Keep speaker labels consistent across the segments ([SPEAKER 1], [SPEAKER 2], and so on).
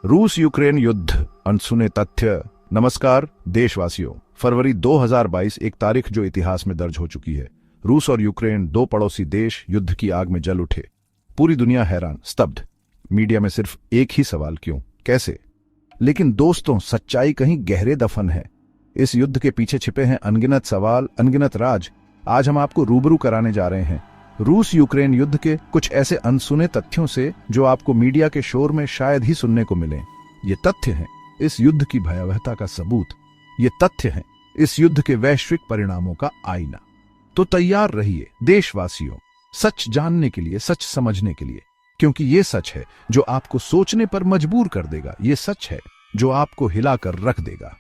[SPEAKER 1] रूस यूक्रेन युद्ध, अनसुने तथ्य। नमस्कार देशवासियों, फरवरी 2022 एक तारीख जो इतिहास में दर्ज हो चुकी है। रूस और यूक्रेन, दो पड़ोसी देश, युद्ध की आग में जल उठे। पूरी दुनिया हैरान, स्तब्ध। मीडिया में सिर्फ एक ही सवाल, क्यों, कैसे? लेकिन दोस्तों, सच्चाई कहीं गहरे दफन है। इस युद्ध के पीछे छिपे हैं अनगिनत सवाल, अनगिनत राज। आज हम आपको रूबरू कराने जा रहे हैं रूस यूक्रेन युद्ध के कुछ ऐसे अनसुने तथ्यों से जो आपको मीडिया के शोर में शायद ही सुनने को मिले। ये तथ्य हैं इस युद्ध की भयावहता का सबूत। ये तथ्य हैं इस युद्ध के वैश्विक परिणामों का आईना। तो तैयार रहिए देशवासियों, सच जानने के लिए, सच समझने के लिए, क्योंकि ये सच है जो आपको सोचने पर मजबूर कर देगा। ये सच है जो आपको हिलाकर रख देगा।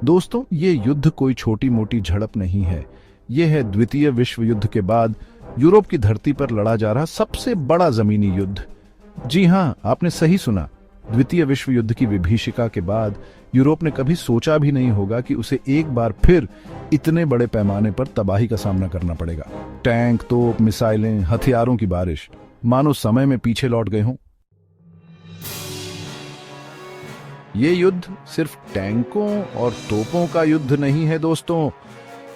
[SPEAKER 1] दोस्तों, ये युद्ध कोई छोटी मोटी झड़प नहीं है। यह है द्वितीय विश्व युद्ध के बाद यूरोप की धरती पर लड़ा जा रहा सबसे बड़ा जमीनी युद्ध। जी हां, आपने सही सुना। द्वितीय विश्व युद्ध की विभीषिका के बाद यूरोप ने कभी सोचा भी नहीं होगा कि उसे एक बार फिर इतने बड़े पैमाने पर तबाही का सामना करना पड़ेगा। टैंक, तोप, मिसाइलें, हथियारों की बारिश, मानो समय में पीछे लौट गए हों। ये युद्ध सिर्फ टैंकों और तोपों का युद्ध नहीं है दोस्तों,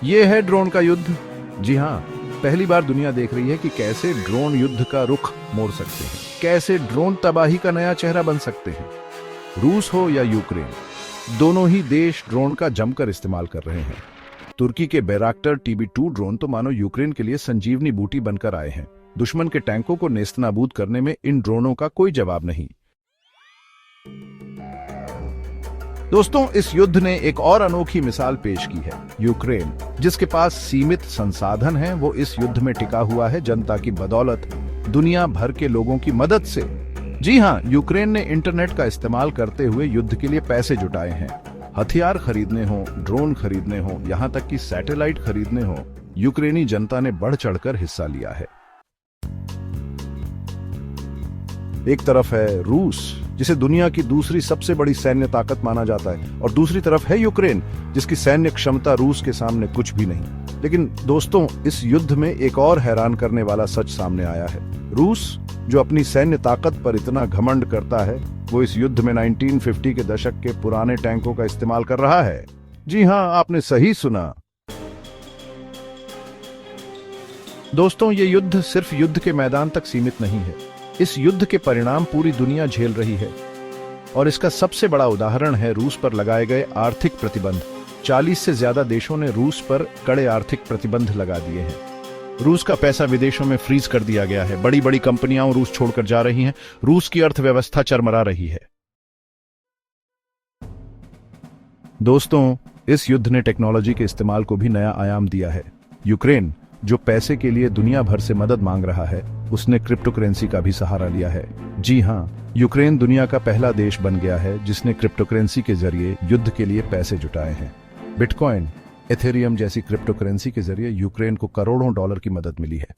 [SPEAKER 1] ये है ड्रोन का युद्ध। जी हां, पहली बार दुनिया देख रही है कि कैसे ड्रोन युद्ध का रुख मोड़ सकते हैं, कैसे ड्रोन तबाही का नया चेहरा बन सकते हैं। रूस हो या यूक्रेन, दोनों ही देश ड्रोन का जमकर इस्तेमाल कर रहे हैं। तुर्की के बैराक्टर TB2 ड्रोन तो मानो यूक्रेन के लिए संजीवनी बूटी बनकर आए हैं। दुश्मन के टैंकों को नेस्तनाबूद करने में इन ड्रोनों का कोई जवाब नहीं। दोस्तों, इस युद्ध ने एक और अनोखी मिसाल पेश की है। यूक्रेन, जिसके पास सीमित संसाधन हैं, वो इस युद्ध में टिका हुआ है जनता की बदौलत, दुनिया भर के लोगों की मदद से। जी हां, यूक्रेन ने इंटरनेट का इस्तेमाल करते हुए युद्ध के लिए पैसे जुटाए हैं। हथियार खरीदने हो, ड्रोन खरीदने हो, यहां तक कि सैटेलाइट खरीदने हो, यूक्रेनी जनता ने बढ़ चढ़कर हिस्सा लिया है। एक तरफ है रूस, जिसे दुनिया की दूसरी सबसे बड़ी सैन्य ताकत माना जाता है, और दूसरी तरफ है यूक्रेन, जिसकी सैन्य क्षमता रूस के सामने कुछ भी नहीं। लेकिन दोस्तों, इस युद्ध में एक और हैरान करने वाला सच सामने आया है। रूस, जो अपनी सैन्य ताकत पर इतना घमंड करता है, वो इस युद्ध में 1950 के दशक के पुराने टैंकों का इस्तेमाल कर रहा है। जी हां, आपने सही सुना। दोस्तों, ये युद्ध सिर्फ युद्ध के मैदान तक सीमित नहीं है। इस युद्ध के परिणाम पूरी दुनिया झेल रही है, और इसका सबसे बड़ा उदाहरण है रूस पर लगाए गए आर्थिक प्रतिबंध। 40 से ज्यादा देशों ने रूस पर कड़े आर्थिक प्रतिबंध लगा दिए हैं। रूस का पैसा विदेशों में फ्रीज कर दिया गया है। बड़ी बड़ी कंपनियां रूस छोड़कर जा रही हैं। रूस की अर्थव्यवस्था चरमरा रही है। दोस्तों, इस युद्ध ने टेक्नोलॉजी के इस्तेमाल को भी नया आयाम दिया है। यूक्रेन, जो पैसे के लिए दुनिया भर से मदद मांग रहा है, उसने क्रिप्टो करेंसी का भी सहारा लिया है। जी हां, यूक्रेन दुनिया का पहला देश बन गया है जिसने क्रिप्टो करेंसी के जरिए युद्ध के लिए पैसे जुटाए हैं। बिटकॉइन, एथेरियम जैसी क्रिप्टो करेंसी के जरिए यूक्रेन को करोड़ों डॉलर की मदद मिली है।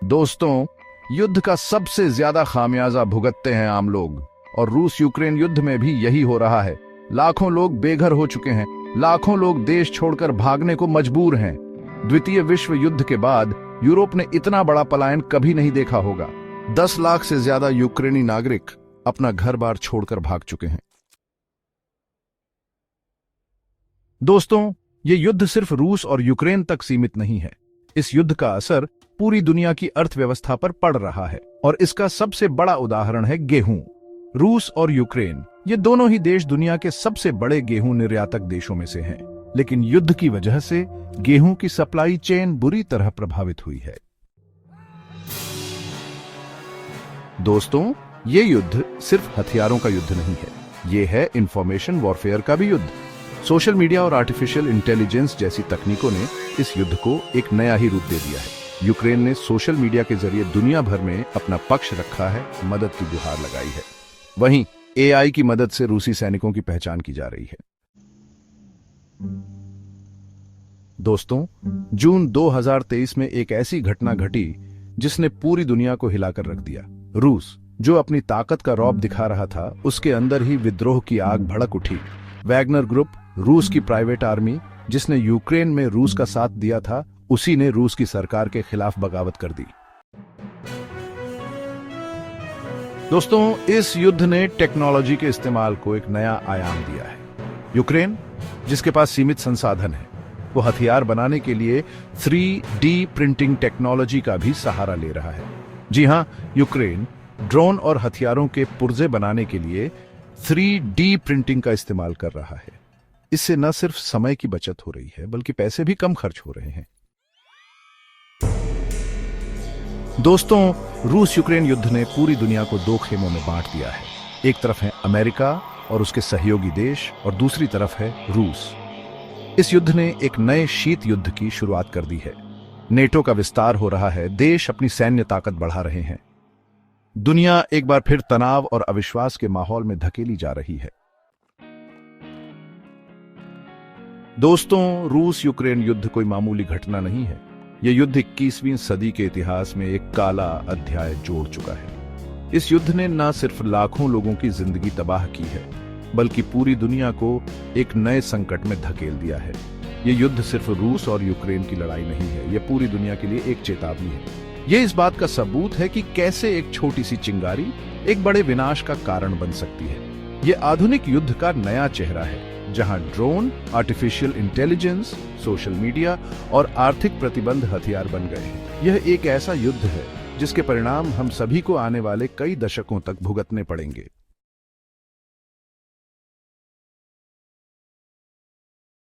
[SPEAKER 1] दोस्तों, युद्ध का सबसे ज्यादा खामियाजा भुगतते हैं आम लोग, और रूस यूक्रेन युद्ध में भी यही हो रहा है। लाखों लोग बेघर हो चुके हैं। लाखों लोग देश छोड़कर भागने को मजबूर हैं। द्वितीय विश्व युद्ध के बाद यूरोप ने इतना बड़ा पलायन कभी नहीं देखा होगा। 10 लाख से ज्यादा यूक्रेनी नागरिक अपना घर बार छोड़कर भाग चुके हैं। दोस्तों, ये युद्ध सिर्फ रूस और यूक्रेन तक सीमित नहीं है। इस युद्ध का असर पूरी दुनिया की अर्थव्यवस्था पर पड़ रहा है, और इसका सबसे बड़ा उदाहरण है गेहूं। रूस और यूक्रेन, ये दोनों ही देश दुनिया के सबसे बड़े गेहूं निर्यातक देशों में से हैं। लेकिन युद्ध की वजह से गेहूं की सप्लाई चेन बुरी तरह प्रभावित हुई है। दोस्तों, ये युद्ध सिर्फ हथियारों का युद्ध नहीं है, ये है इंफॉर्मेशन वॉरफेयर का भी युद्ध। सोशल मीडिया और आर्टिफिशियल इंटेलिजेंस जैसी तकनीकों ने इस युद्ध को एक नया ही रूप दे दिया है। यूक्रेन ने सोशल मीडिया के जरिए दुनिया भर में अपना पक्ष रखा है, मदद की गुहार लगाई है। वहीं AI की मदद से रूसी सैनिकों की पहचान की जा रही है। दोस्तों, जून 2023 में एक ऐसी घटना घटी जिसने पूरी दुनिया को हिलाकर रख दिया। रूस, जो अपनी ताकत का रौब दिखा रहा था, उसके अंदर ही विद्रोह की आग भड़क उठी। वैगनर ग्रुप, रूस की प्राइवेट आर्मी, जिसने यूक्रेन में रूस का साथ दिया था, उसी ने रूस की सरकार के खिलाफ बगावत कर दी। दोस्तों, इस युद्ध ने टेक्नोलॉजी के इस्तेमाल को एक नया आयाम दिया है। यूक्रेन, जिसके पास सीमित संसाधन है, वो हथियार बनाने के लिए 3D प्रिंटिंग टेक्नोलॉजी का भी सहारा ले रहा है। जी हां, यूक्रेन ड्रोन और हथियारों के पुर्जे बनाने के लिए 3D प्रिंटिंग का इस्तेमाल कर रहा है। इससे न सिर्फ समय की बचत हो रही है, बल्कि पैसे भी कम खर्च हो रहे हैं। दोस्तों, रूस यूक्रेन युद्ध ने पूरी दुनिया को दो खेमों में बांट दिया है। एक तरफ है अमेरिका और उसके सहयोगी देश, और दूसरी तरफ है रूस। इस युद्ध ने एक नए शीत युद्ध की शुरुआत कर दी है। नेटो का विस्तार हो रहा है, देश अपनी सैन्य ताकत बढ़ा रहे हैं। दुनिया एक बार फिर तनाव और अविश्वास के माहौल में धकेली जा रही है। दोस्तों, रूस यूक्रेन युद्ध कोई मामूली घटना नहीं है। यह युद्ध 21वीं सदी के इतिहास में एक काला अध्याय जोड़ चुका है। इस युद्ध ने न सिर्फ लाखों लोगों की जिंदगी तबाह की है, बल्कि पूरी दुनिया को एक नए संकट में धकेल दिया है। यह युद्ध सिर्फ रूस और यूक्रेन की लड़ाई नहीं है, यह पूरी दुनिया के लिए एक चेतावनी है। यह इस बात का सबूत है कि कैसे एक छोटी सी चिंगारी एक बड़े विनाश का कारण बन सकती है। यह आधुनिक युद्ध का नया चेहरा है, जहां drone, artificial intelligence, social media और आर्थिक प्रतिबंध हथियार बन गए हैं। यह एक ऐसा युद्ध है जिसके परिणाम हम सभी को आने वाले कई दशकों तक भुगतने पड़ेंगे।